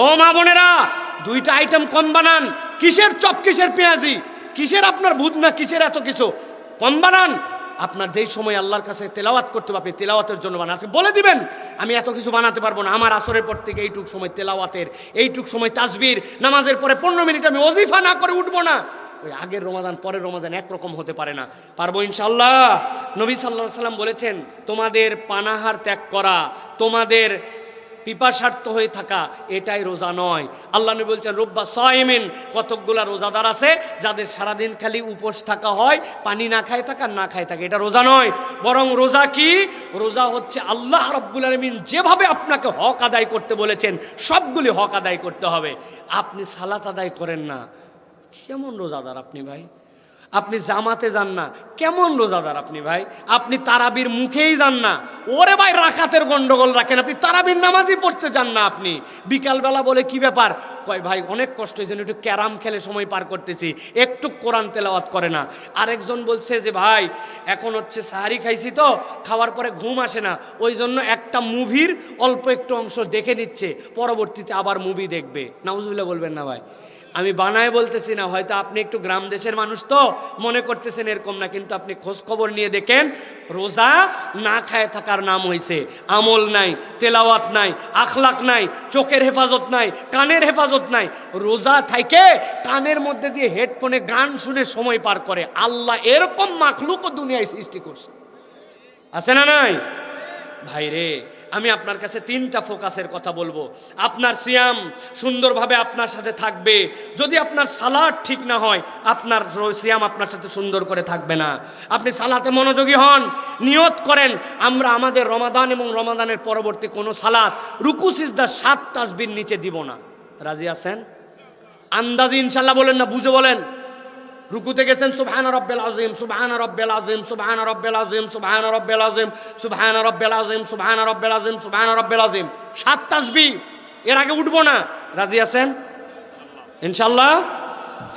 ও মা বোনেরা, দুইটা আইটেম কম বানান। কিসের চপ, কিসের পেঁয়াজি, কিসের আপনার ভূত না কিসের এত কিছু, কম বানান। আপনার যেই সময় আল্লাহর কাছে তেলাওয়াত করতে হবে, আপনি তেলাওয়াতের জন্য বানান। বলে দিবেন আমি এত কিছু বানাতে পারবো না, আমার আসরের পর থেকে এইটুক সময় তেলাওয়াতের, এইটুক সময় তাসবির, নামাজের পরে 15 মিনিট আমি ওজিফা না করে উঠবো না। ওই আগের রমাদান পরের রমাদান একরকম হতে পারে না। পারবো ইনশাল্লাহ। নবী সাল্লাল্লাহু আলাইহি সাল্লাম বলেছেন, তোমাদের পানাহার ত্যাগ করা, তোমাদের পিপাসার্থ হয়ে থাকা, এটাই রোজা নয়। আল্লাহ নবী বলছেন, রব্বা সাইমিন, কতকগুলা রোজাদার আছে যাদের সারাদিন খালি উপোস থাকা হয়, পানি না খায় থাকা, না খায় থাকে, এটা রোজা নয়। বরং রোজা কি? রোজা হচ্ছে আল্লাহ রাব্বুল আলামিন যেভাবে আপনাকে হক আদায় করতে বলেছেন সবগুলি হক আদায় করতে হবে। আপনি সালাত আদায় করেন না, কেমন রোজাদার আপনি ভাই? আপনি জামাতে যান না, কেমন রোজাদার আপনি ভাই? আপনি তারাবির মুখেই যান না, ওরে ভাই রাকাতের গন্ডগোল রাখেন, আপনি তারাবির নামাজই পড়তে যান না। আপনি বিকালবেলা বলে কি ব্যাপার, কয় ভাই অনেক কষ্ট হয়েছে, একটু ক্যারাম খেলে সময় পার করতেছি, একটু কোরআন তেলাওয়াত করে না। আরেকজন বলছে যে ভাই এখন হচ্ছে সাহারি খাইছি তো, খাওয়ার পরে ঘুম আসে না, ওই জন্য একটা মুভির অল্প একটু অংশ দেখে নিচ্ছে, পরবর্তীতে আবার মুভি দেখবে। নাউজুবিল্লাহ বলবেন না ভাই, আমি বানায় বলতেছি না, হয়তো আপনি একটু গ্রাম দেশের মানুষ তো মনে করতেছেন এরকম না, কিন্তু আপনি খোঁজ খবর নিয়ে দেখেন, রোজা না খায় থাকার নাম হয়েছে আমল নাই, তেলাওয়াত নাই, আখলাক নাই, চোখের হেফাজত নাই, কানের হেফাজত নাই। রোজা থাকে কানের মধ্যে দিয়ে হেডফোনে গান শুনে সময় পার করে। আল্লাহ এরকম মাখলুকও দুনিয়ায় সৃষ্টি করছে, আছে না নাই? ভাই রে, আমি আপনার কাছে 3টা ফোকাসের কথা বলবো। আপনার সিয়াম সুন্দরভাবে আপনার সাথে থাকবে, যদি আপনার সালাত ঠিক না হয় আপনার সিয়াম আপনার সাথে সুন্দর করে থাকবে না। আপনি সালাতে মনোযোগী হন, নিয়ত করেন আমরা আমাদের রমাদান এবং রমাদানের পরবর্তী কোনো সালাত রুকু সিজদা 7 তাসবির নিচে দিব না। রাজি আছেন? আন্দাজি ইনশাল্লাহ বলেন না, বুঝে বলেন। রুকুতে গেছেন সুবহান রাব্বিল আযীম, সুবহান রাব্বিল আযীম, সুবহান রাব্বিল আযীম, সুবহান রাব্বিল আযীম, সুবহান রাব্বিল আযীম, সুবহান রাব্বিল আযীম, সুবহান রাব্বিল আযীম, 7 তাসবিহ। এর আগে উঠবো না। রাজি আছেন ইনশাআল্লাহ?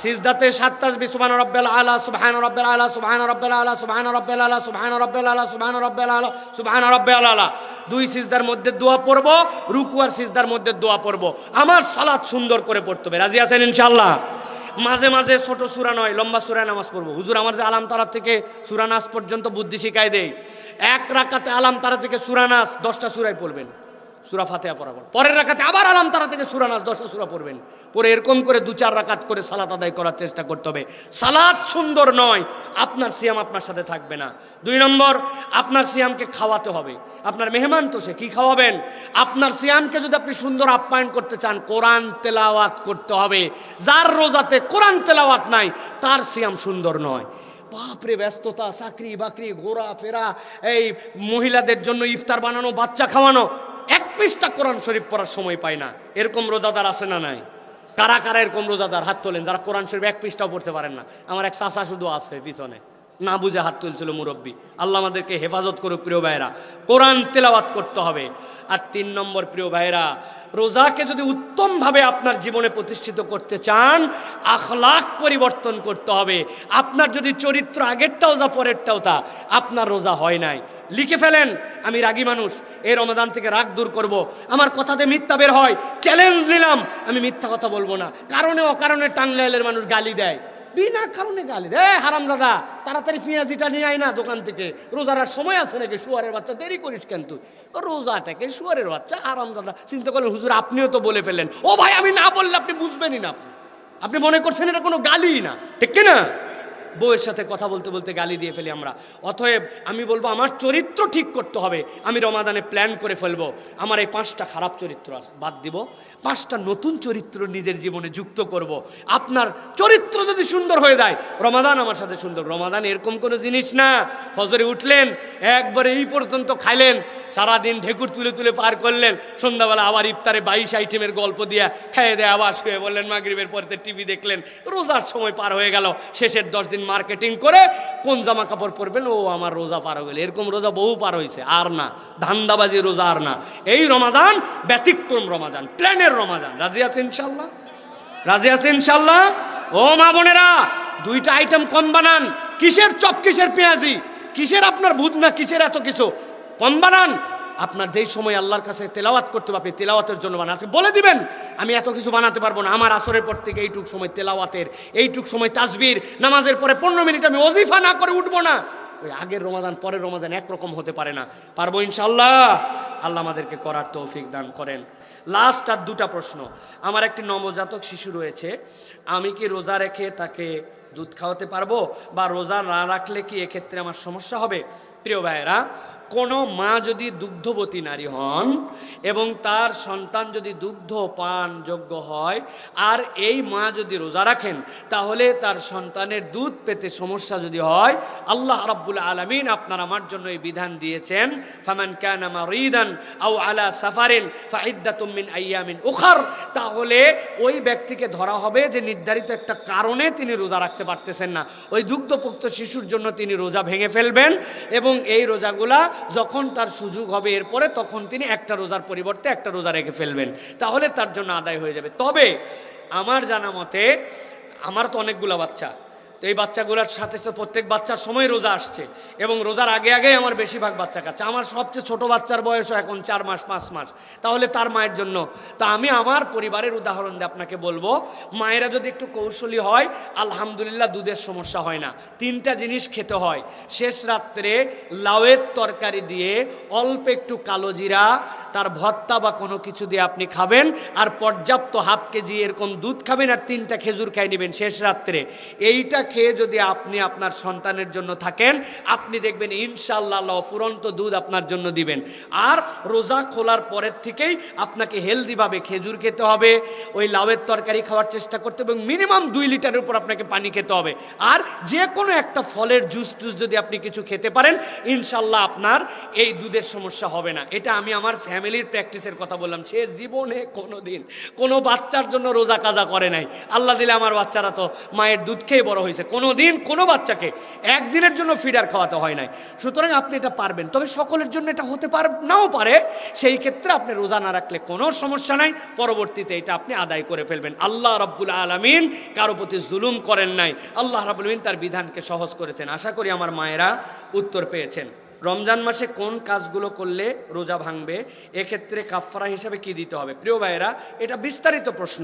সিজদাতে 7 তাসবিহ, সুবহান রাব্বিল আলা, সুবহান রাব্বিল আলা, সুবহান রাব্বিল আলা, সুবহান রাব্বিল আলা, সুবহান রাব্বিল আলা, সুবহান রাব্বিল আলা, সুবহান রাব্বিল আলা। 2 সিজদার মধ্যে দোয়া পড়ব, রুকু আর সিজদার মধ্যে দোয়া পড়ব। আমার সালাত সুন্দর করে পড়তে হবে। রাজি আছেন ইনশাআল্লাহ? মাঝে মাঝে ছোট সূরা নয়, লম্বা সূরায় নামাজ পড়বো। হুজুর আমার যে আলাম তারা থেকে সূরা নাস পর্যন্ত বুদ্ধি শিখাই দেয়, 1 রাকাতে আলাম তারা থেকে সূরা নাস 10টা সূরায় পড়বেন, সূরা ফাতিহা পড়ার পর পরের রাকাতে আবার আলাম তারা থেকে সূরা নাস 10টা সূরা পড়বেন, পরে এরকম করে 2-4 রাকাত করে সালাত আদায় করার চেষ্টা করতে হবে। সালাত সুন্দর নয়, আপনার সিয়াম আপনার সাথে থাকবে না। 2 নম্বর, আপনার সিয়ামকে খাওয়াতে হবে। আপনার মেহমান তো সে, কি খাওয়াবেন? আপনার সিয়ামকে যদি আপনি সুন্দর আপ্যায়ন করতে চান, কোরআন তেলাওয়াত করতে হবে। যার রোজাতে কোরআন তেলাওয়াত নাই তার সিয়াম সুন্দর নয়। বাপরে ব্যস্ততা, চাকরি বাকরি, ঘোরা ফেরা, এই মহিলাদের জন্য ইফতার বানানো, বাচ্চা খাওয়ানো, 1 পৃষ্ঠা কোরআন শরীফ পড়ার সময় পায় না। এরকম রোজাদার আছে না নাই? কারা কারা এরকম রোজাদার হাত তোলেন যারা কোরআন শরীফ 1 পৃষ্ঠাও পড়তে পারেন না? আমার এক চাচা শুধু আছে পিছনে, না বুঝে হাত তুলছিল মুরব্বী। আল্লাহ আমাদেরকে হেফাজত করুক। প্রিয় ভাইরা, কোরআন তেলাওয়াত করতে হবে। আর 3 নম্বর প্রিয় ভাইরা, রোজাকে যদি উত্তমভাবে আপনার জীবনে প্রতিষ্ঠিত করতে চান, আখলাক পরিবর্তন করতে হবে। আপনার যদি চরিত্র আগেরটাও যা পরেরটাও তা, আপনার রোজা হয় নাই। লিখে ফেলেন, আমি রাগী মানুষ, এই রমাদান থেকে রাগ দূর করব। আমার কথাতে মিথ্যা বের হয়, চ্যালেঞ্জ নিলাম, আমি মিথ্যা কথা বলবো না। কারণে অকারণে টাঙ্গাইলের মানুষ গালি দেয়, বিনা কারণে গালি দেয়। হারাম দাদা, তাড়াতাড়ি পেঁয়াজিটা নিয়ে আয় না দোকান থেকে, রোজার আর সময় আছে নাকি? শুয়ারের বাচ্চা, দেরি করিস কেন তুই? রোজাটাকে শুয়ারের বাচ্চা, হারাম দাদা। চিন্তা করলেন, হুজুর আপনিও তো বলে ফেললেন। ও ভাই, আমি না বললে আপনি বুঝবেনই না। আপনি মনে করছেন এটা কোনো গালি না, ঠিক কিনা? বউয়ের সাথে কথা বলতে বলতে গালি দিয়ে ফেলি আমরা। অতএব আমি বলবো, আমার চরিত্র ঠিক করতে হবে। আমি রমাদানে প্ল্যান করে ফেলবো, আমার এই 5টা খারাপ চরিত্র আছে বাদ দিব, 5টা নতুন চরিত্র নিজের জীবনে যুক্ত করব। আপনার চরিত্র যদি সুন্দর হয়ে যায়, রমাদান আমার সাথে সুন্দর। রমাদান এরকম কোনো জিনিস না, ফজরে উঠলেন একবারে এই পর্যন্ত খাইলেন, সারাদিন ঢেকুর তুলে তুলে পার করলেন, সন্ধ্যাবেলা আবার ইফতারে 22 আইটেমের গল্প দিয়া খাইয়ে দেয়, আবার শুয়ে বললেন, মাগরিবের পরে টিভি দেখলেন, রোজার সময় পার হয়ে গেল। শেষের 10 দিন মার্কেটিং করে কোন জামা কাপড় পরবেন, ও আমার রোজা পার হয়ে গেল। এরকম রোজা বহু পার হয়েছে, আর না, ধান্দাবাজি রোজা আর না। এই রমাদান ব্যতিক্রম রমাদান, প্ল্যানের রমাদান। রাজি আছে ইনশাল্লাহ? রাজি আছে ইনশাল্লাহ? ও মা বোনেরা, 2টা আইটেম কম বানান। কিসের চপ, কিসের পেঁয়াজি, কিসের আপনার ভূত না কিসের এত কিছু, কম বানান। আপনার যেই সময় আল্লাহর কাছে তেলাওয়াত করতে হবে আপনি তেলাওয়াতের জন্য বানান। আজকে বলে দিবেন আমি এত কিছু বানাতে পারবো না, আমার আসরের পর থেকে এইটুক সময় তেলাওয়াতের, এইটুক সময় তাসবির, নামাজের পরে 15 মিনিট আমি ওজিফা না করে উঠবো না। ওই আগের রমাদান পরের রমাদান একরকম হতে পারে না। পারবো ইনশাআল্লাহ। আল্লাহ আমাদেরকে করার তৌফিক দান করেন। লাস্ট আর দুটা প্রশ্ন। আমার একটি নবজাতক শিশু রয়েছে, আমি কি রোজা রেখে তাকে দুধ খাওয়াতে পারবো, বা রোজা না রাখলে কি এক্ষেত্রে আমার সমস্যা হবে? প্রিয় ভাইয়েরা, কোনো মা যদি দুগ্ধবতী নারী হন এবং তার সন্তান যদি দুগ্ধ পান যোগ্য হয়, আর এই মা যদি রোজা রাখেন, তাহলে তার সন্তানের দুধ পেতে সমস্যা যদি হয়, আল্লাহ রাব্বুল আলামিন আপনার আমার জন্য এই বিধান দিয়েছেন, ফামান কানা মারিদান আও আলা সাফারিন ফাইদ্দাতুম মিন আইয়ামিন উখার। তাহলে ওই ব্যক্তিকে ধরা হবে যে নির্ধারিত একটা কারণে তিনি রোজা রাখতে পারতেছেন না, ওই দুগ্ধপুক্ত শিশুর জন্য তিনি রোজা ভেঙে ফেলবেন, এবং এই রোজাগুলা যখন তার সুযোগ হবে এরপরে তখন তিনি একটা রোজার পরিবর্তে একটা রোজা রেখে ফেলবেন, তাহলে তার জন্য আদায় হয়ে যাবে। তবে আমার জানা মতে, আমার তো অনেকগুলো বাচ্চা, তো এই বাচ্চাগুলোর সাথে সাথে প্রত্যেক বাচ্চার সময় রোজা আসছে, এবং রোজার আগে আগেই আমার বেশিরভাগ বাচ্চা কাছে। আমার সবচেয়ে ছোট বাচ্চার বয়সও এখন 4 মাস 5 মাস, তাহলে তার মায়ের জন্য। তা আমি আমার পরিবারের উদাহরণ দিয়ে আপনাকে বলবো, মায়েরা যদি একটু কৌশলী হয়, আলহামদুলিল্লাহ দুধের সমস্যা হয় না। 3টা জিনিস খেতে হয়। শেষ রাত্রে লাউয়ের তরকারি দিয়ে অল্প একটু কালো জিরা, তার ভর্তা বা কোনো কিছু দিয়ে আপনি খাবেন, আর পর্যাপ্ত হাফ কেজি এরকম দুধ খাবেন, আর 3টা খেজুর খাই নেবেন শেষ রাত্রে। এইটা খেয়ে যদি আপনি আপনার সন্তানের জন্য থাকেন, আপনি দেখবেন ইনশাআল্লাহ আল্লাহ ফুরন্ত দুধ আপনার জন্য দিবেন। আর রোজা খোলার পরের থেকেই আপনাকে হেলদিভাবে খেজুর খেতে হবে, ওই লাউয়ের তরকারি খাওয়ার চেষ্টা করতে হবে, এবং মিনিমাম 2 লিটারের উপর আপনাকে পানি খেতে হবে। আর যে কোনো একটা ফলের জুস টুস যদি আপনি কিছু খেতে পারেন, ইনশাআল্লাহ আপনার এই দুধের সমস্যা হবে না। এটা আমি আমার ফ্যামিলির প্র্যাকটিসের কথা বললাম। সে জীবনে কোনো দিন কোনো বাচ্চার জন্য রোজা কাজা করে নাই। আল্লাহ দিলে আমার বাচ্চারা তো মায়ের দুধ খেয়ে বড় হয়েছে, কোনো দিন কোনো বাচ্চাকে একদিনের জন্য ফিডার খাওয়াতে হয় নাই। সুতরাং আপনি এটা পারবেন, তবে সকলের জন্য এটা হতে নাও পারে। সেই ক্ষেত্রে আপনি রোজা না রাখলে কোনো সমস্যা নাই, পরবর্তীতে এটা আপনি আদায় করে ফেলবেন। আল্লাহ রাব্বুল আলামিন কারো প্রতি জুলুম করেন নাই, আল্লাহ রাব্বুল আলামিন তার বিধানকে সহজ করেছেন। আশা করি আমার মায়েরা উত্তর পেয়েছেন। রমজান মাসে কোন কাজগুলো করলে রোজা ভাঙবে, এক্ষেত্রে কাফারা হিসাবে কি দিতে হবে? প্রিয় ভাইয়েরা, এটা বিস্তারিত প্রশ্ন,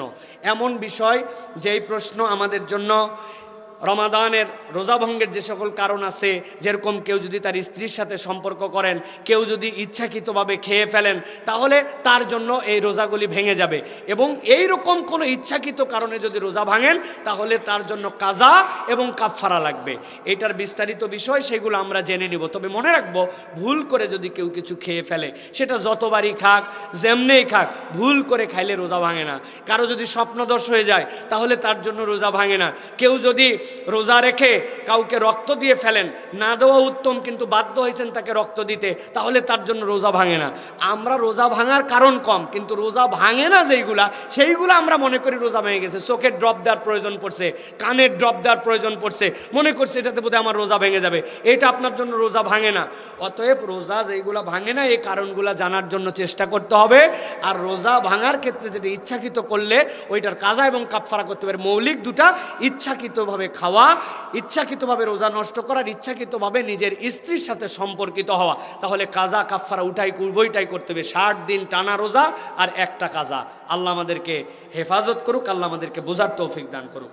এমন বিষয় যেই প্রশ্ন আমাদের জন্য রমাদানের রোজা ভঙ্গের যে সকল কারণ আছে, যেরকম কেউ যদি তার স্ত্রীর সাথে সম্পর্ক করেন, কেউ যদি ইচ্ছাকৃতভাবে খেয়ে ফেলেন, তাহলে তার জন্য এই রোজাগুলি ভেঙে যাবে। এবং এই রকম কোনো ইচ্ছাকৃত কারণে যদি রোজা ভাঙেন, তাহলে তার জন্য কাজা এবং কাফারা লাগবে। এটার বিস্তারিত বিষয় সেগুলো আমরা জেনে নিব। তবে মনে রাখবো, ভুল করে যদি কেউ কিছু খেয়ে ফেলে, সেটা যতবারই খাক যেমনেই খাক, ভুল করে খাইলে রোজা ভাঙে না। কারো যদি স্বপ্নদোষ হয়ে যায়, তাহলে তার জন্য রোজা ভাঙে না। কেউ যদি রোজা রেখে কাউকে রক্ত দিয়ে ফেলেন, না দেওয়া উত্তম কিন্তু বাধ্য হয়েছেন তাকে রক্ত দিতে, তাহলে তার জন্য রোজা ভাঙে না। আমরা রোজা ভাঙার কারণ কম, কিন্তু রোজা ভাঙে না সেইগুলো আমরা মনে করি রোজা ভেঙে গেছে। চোখের ড্রপ দেওয়ার প্রয়োজন পড়ছে, কানের ড্রপ দেওয়ার প্রয়োজন পড়ছে, মনে করছে এটাতে বোধহয় আমার রোজা ভেঙে যাবে, এটা আপনার জন্য রোজা ভাঙে না। অতএব রোজা যেগুলো ভাঙে না, এই কারণগুলো জানার জন্য চেষ্টা করতে হবে। আর রোজা ভাঙার ক্ষেত্রে যেটা ইচ্ছাকৃত করলে ওইটার কাজা এবং কাফারা করতে পারে। মৌলিক দুটা, ইচ্ছাকৃতভাবে খাওয়া, ইচ্ছাকৃতভাবে রোজা নষ্ট করার, ইচ্ছাকৃতভাবে নিজের স্ত্রীর সাথে সম্পর্কিত হওয়া। তাহলে কাজা কাফারা উভয়টাই করতে হবে। 60 দিন টানা রোজা আর একটা কাজা। আল্লাহ আমাদেরকে হেফাজত করুক, আল্লাহ আমাদেরকে বোঝার তৌফিক দান করুক।